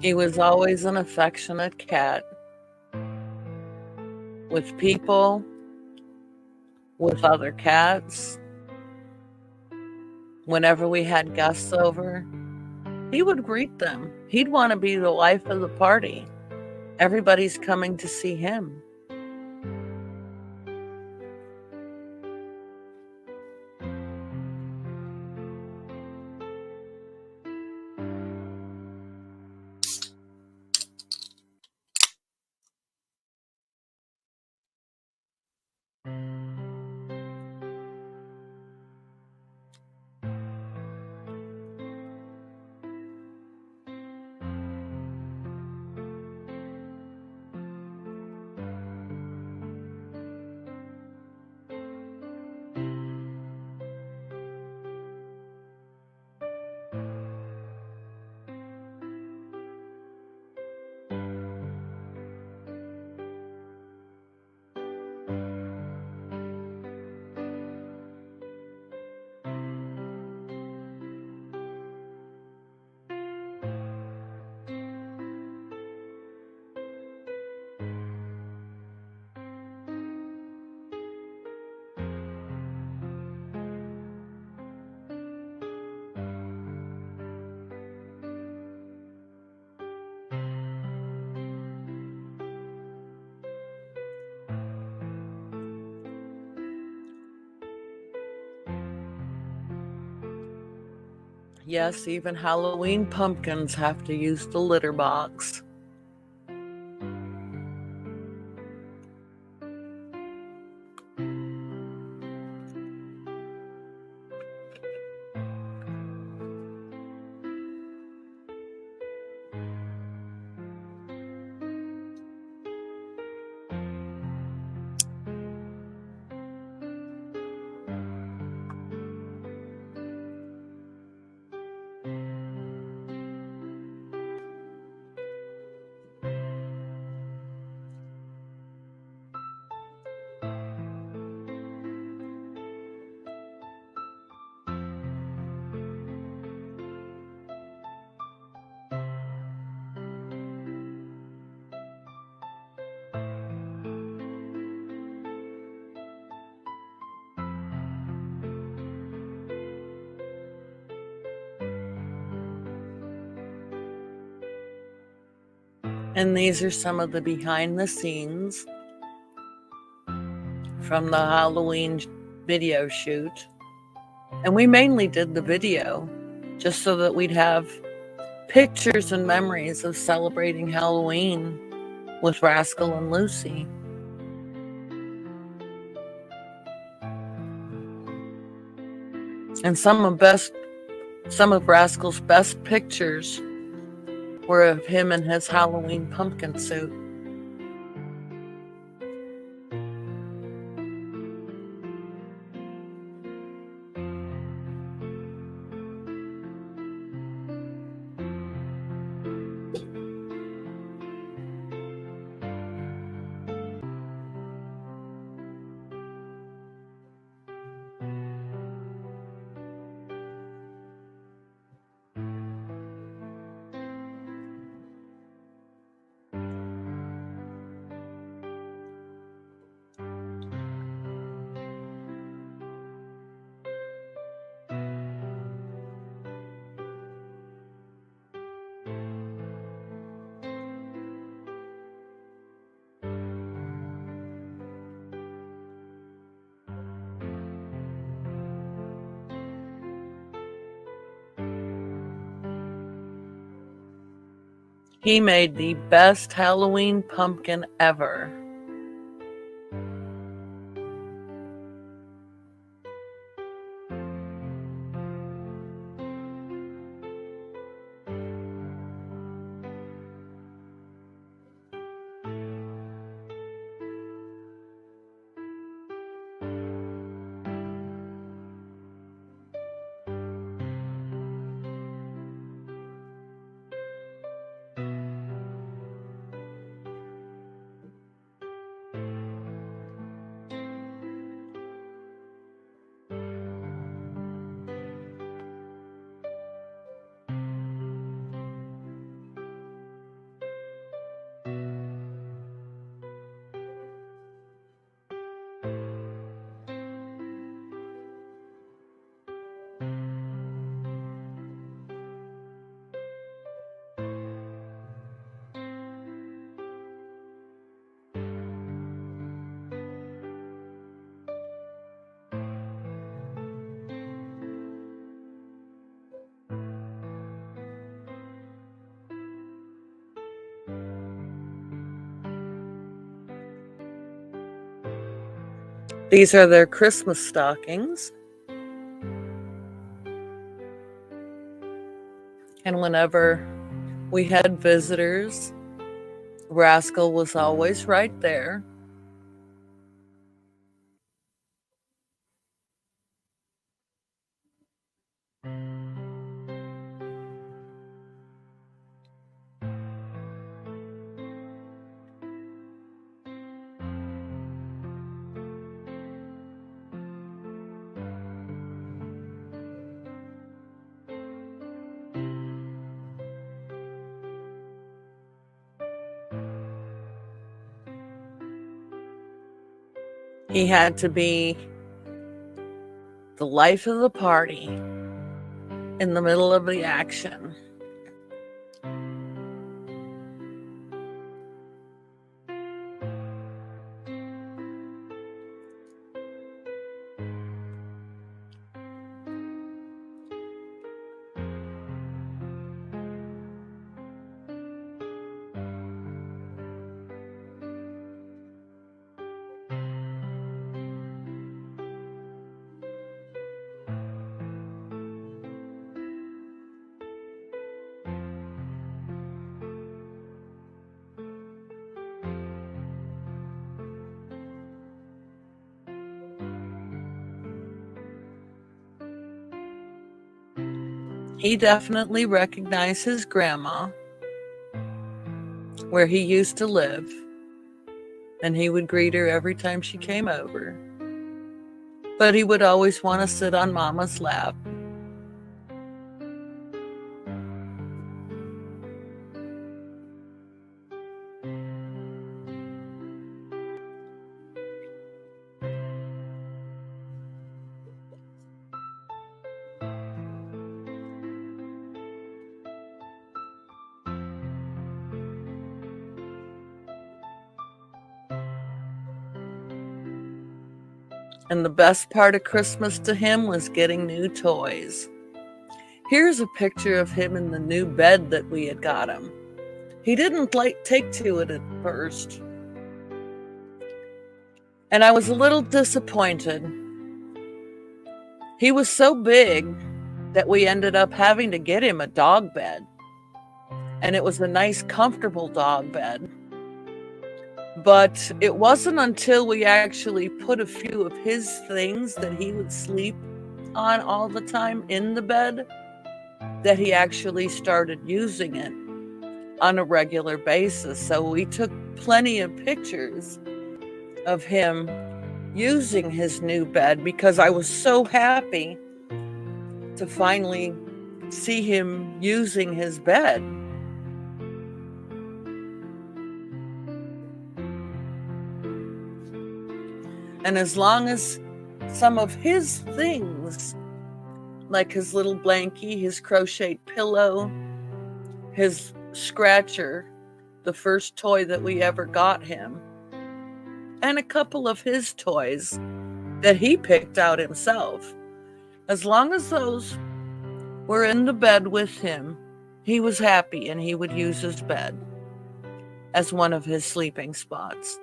He was always an affectionate cat with people, with other cats. Whenever we had guests over, he would greet them. He'd want to be the life of the party. Everybody's coming to see him. Yes, even Halloween pumpkins have to use the litter box. And these are some of the behind the scenes from the Halloween video shoot. And we mainly did the video just so that we'd have pictures and memories of celebrating Halloween with Rascal and Luci. And some of Rascal's best pictures were of him in his Halloween pumpkin suit. He made the best Halloween pumpkin ever. These are their Christmas stockings. And whenever we had visitors, Rascal was always right there. He had to be the life of the party in the middle of the action. He definitely recognized his grandma, where he used to live, and he would greet her every time she came over. But he would always want to sit on Mama's lap. And the best part of Christmas to him was getting new toys. Here's a picture of him in the new bed that we had got him. He didn't take to it at first. And I was a little disappointed. He was so big that we ended up having to get him a dog bed. And it was a nice, comfortable dog bed. But it wasn't until we actually put a few of his things that he would sleep on all the time in the bed that he actually started using it on a regular basis. So we took plenty of pictures of him using his new bed because I was so happy to finally see him using his bed. And as long as some of his things, like his little blankie, his crocheted pillow, his scratcher, the first toy that we ever got him, and a couple of his toys that he picked out himself, as long as those were in the bed with him, he was happy and he would use his bed as one of his sleeping spots.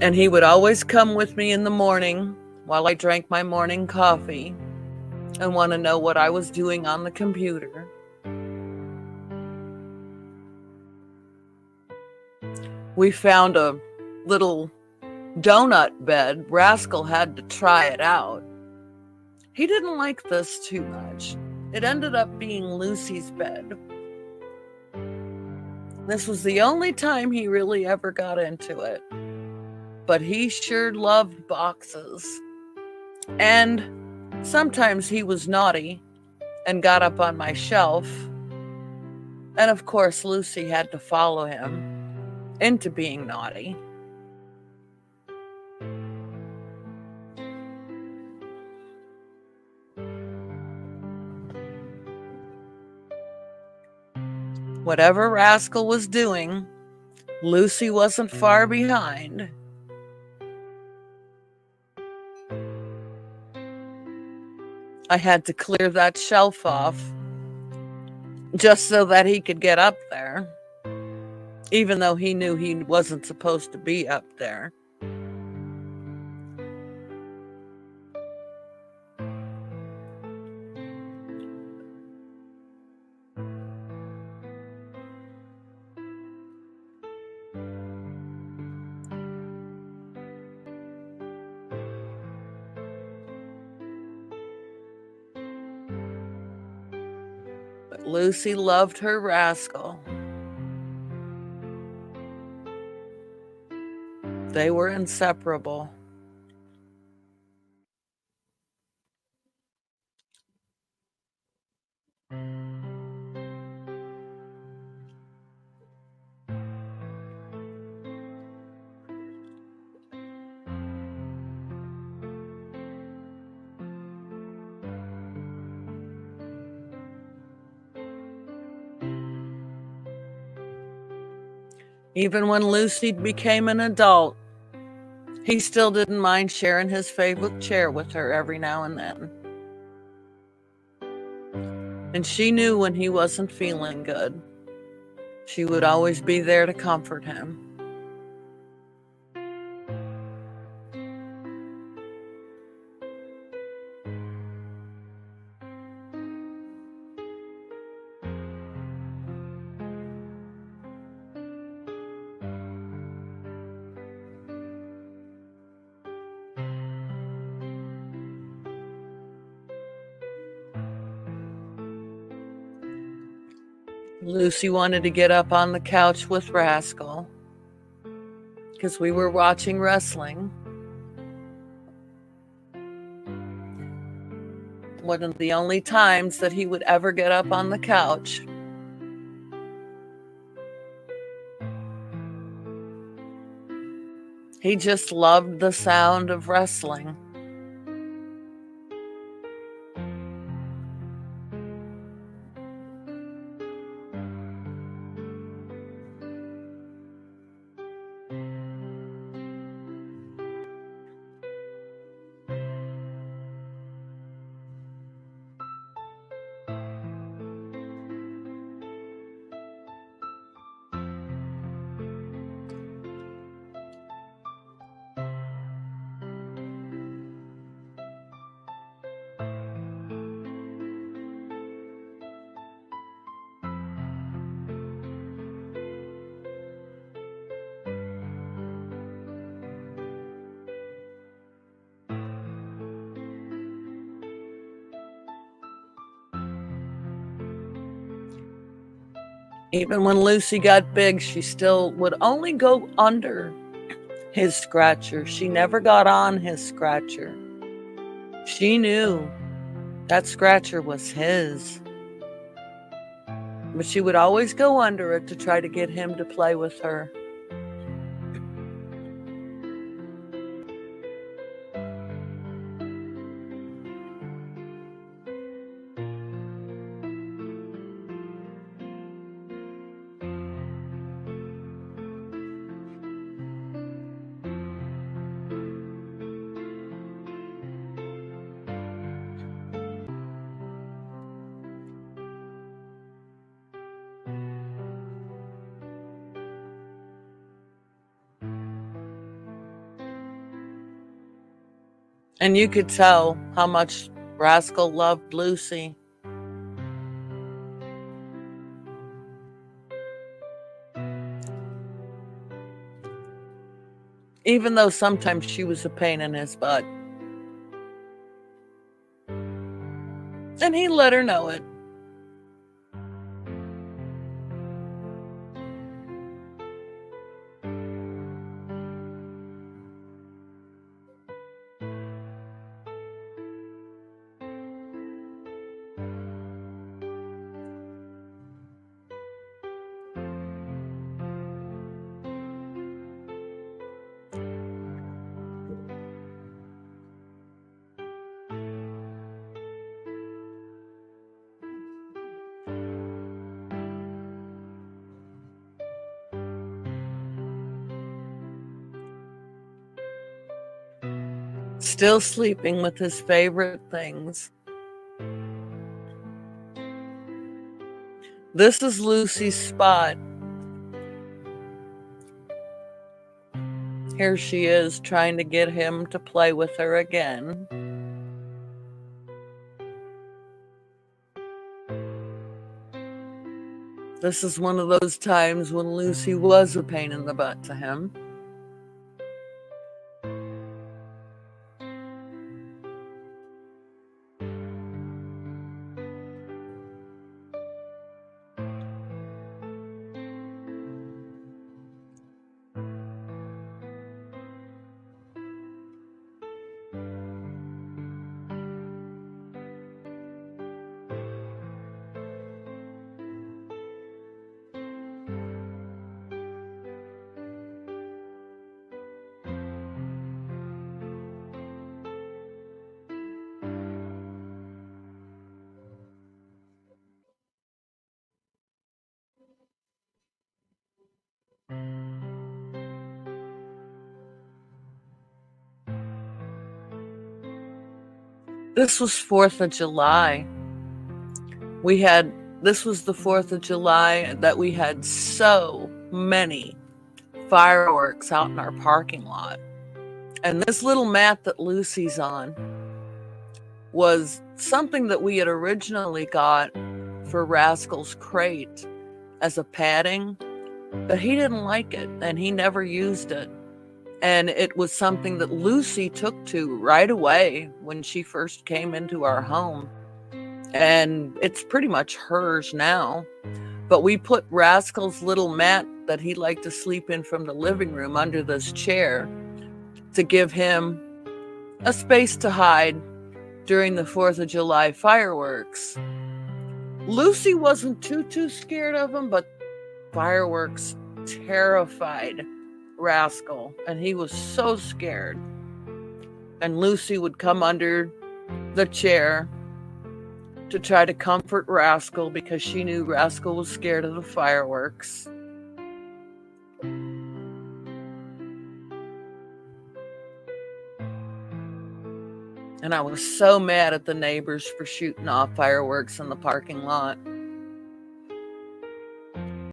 And he would always come with me in the morning while I drank my morning coffee and want to know what I was doing on the computer. We found a little donut bed. Rascal had to try it out. He didn't like this too much. It ended up being Luci's bed. This was the only time he really ever got into it. But he sure loved boxes. And sometimes he was naughty and got up on my shelf. And of course, Luci had to follow him into being naughty. Whatever Rascal was doing, Luci wasn't far behind. I had to clear that shelf off just so that he could get up there. even though he knew he wasn't supposed to be up there. But Luci loved her Rascal. They were inseparable. Even when Luci became an adult, he still didn't mind sharing his favorite chair with her every now and then. And she knew when he wasn't feeling good. She would always be there to comfort him. Luci wanted to get up on the couch with Rascal because we were watching wrestling. One of the only times that he would ever get up on the couch. He just loved the sound of wrestling. Even when Luci got big, she still would only go under his scratcher. She never got on his scratcher. She knew that scratcher was his. But she would always go under it to try to get him to play with her. And you could tell how much Rascal loved Luci. Even though sometimes she was a pain in his butt. And he let her know it. Still sleeping with his favorite things. This is Luci's spot. Here she is trying to get him to play with her again. This is one of those times when Lucy was a pain in the butt to him. This was 4th of July. This was the 4th of July that we had so many fireworks out in our parking lot. And this little mat that Lucy's on was something that we had originally got for Rascal's crate as a padding, but he didn't like it and he never used it. And it was something that Lucy took to right away when she first came into our home. And it's pretty much hers now. But we put Rascal's little mat that he liked to sleep in from the living room under this chair to give him a space to hide during the 4th of July fireworks. Lucy wasn't too scared of him, but fireworks terrified Rascal, and he was so scared. And Lucy would come under the chair to try to comfort Rascal because she knew Rascal was scared of the fireworks. And I was so mad at the neighbors for shooting off fireworks in the parking lot.